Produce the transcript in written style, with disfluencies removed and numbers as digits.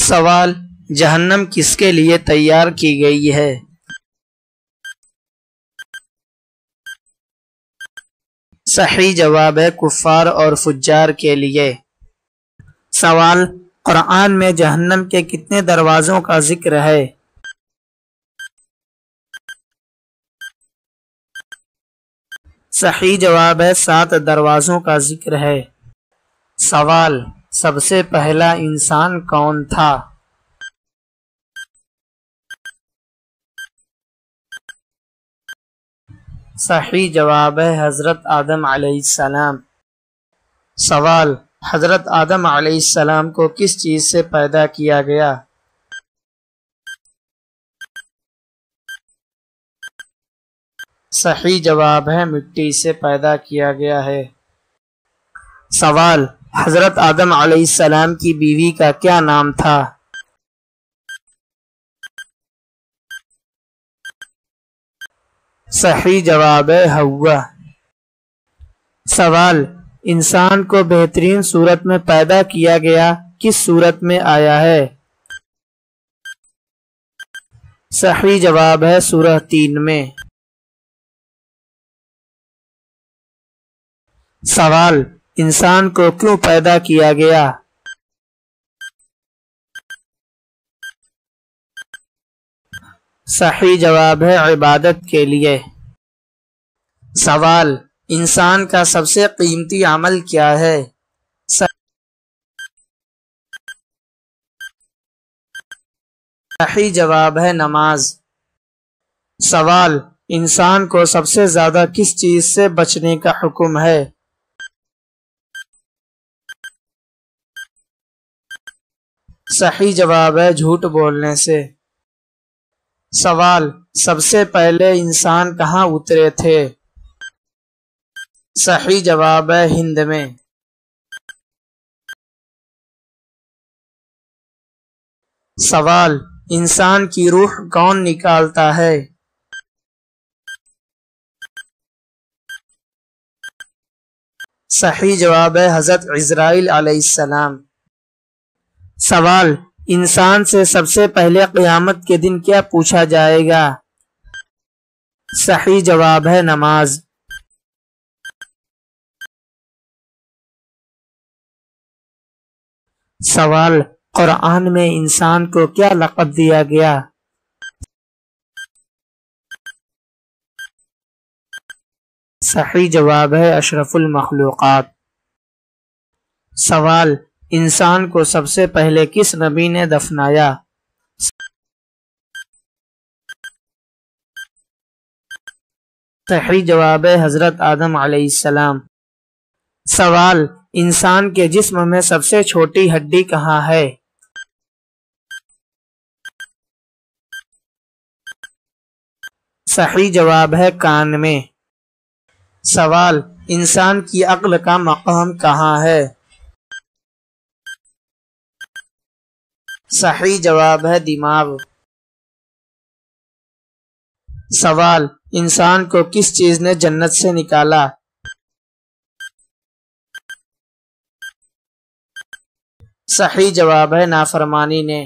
سوال: جہنم کس کے لیے تیار کی گئی ہے؟ صحیح جواب ہے کفار اور فجار کے لیے۔ سوال: قرآن میں جہنم کے کتنے دروازوں کا ذکر ہے؟ صحیح جواب ہے 7 دروازوں کا ذکر ہے۔ سوال: سب سے پہلا انسان کون تھا؟ صحیح جواب ہے حضرت آدم علیہ السلام۔ سوال: حضرت آدم علیہ السلام کو کس چیز سے پیدا کیا گیا؟ صحیح جواب ہے مٹی سے پیدا کیا گیا ہے۔ سوال: حضرت آدم علیہ السلام کی بیوی کا کیا نام تھا؟ صحیح جواب ہے حوا۔ سوال: انسان کو بہترین صورت میں پیدا کیا گیا کس صورت میں آیا ہے؟ صحیح جواب ہے سورہ 3 میں۔ سوال: انسان کو کیوں پیدا کیا گیا؟ صحیح جواب ہے عبادت کے لیے۔ سوال: انسان کا سب سے قیمتی عمل کیا ہے؟ صحیح جواب ہے نماز۔ سوال: انسان کو سب سے زیادہ کس چیز سے بچنے کا حکم ہے؟ صحیح جواب ہے جھوٹ بولنے سے۔ سوال: سب سے پہلے انسان کہاں اترے تھے؟ صحیح جواب ہے ہند میں۔ سوال: انسان کی روح کون نکالتا ہے؟ صحیح جواب ہے حضرت عزرائیل علیہ السلام۔ سوال: انسان سے سب سے پہلے قیامت کے دن کیا پوچھا جائے گا؟ صحیح جواب ہے نماز۔ سوال: قرآن میں انسان کو کیا لقب دیا گیا؟ صحیح جواب ہے اشرف المخلوقات۔ سوال: انسان کو سب سے پہلے کس نبی نے دفنایا؟ صحیح جواب ہے حضرت آدم علیہ السلام۔ سوال: انسان کے جسم میں سب سے چھوٹی ہڈی کہاں ہے؟ صحیح جواب ہے کان میں۔ سوال: انسان کی عقل کا مقام کہاں ہے؟ صحیح جواب ہے دماغ۔ سوال: انسان کو کس چیز نے جنت سے نکالا؟ صحیح جواب ہے نافرمانی نے۔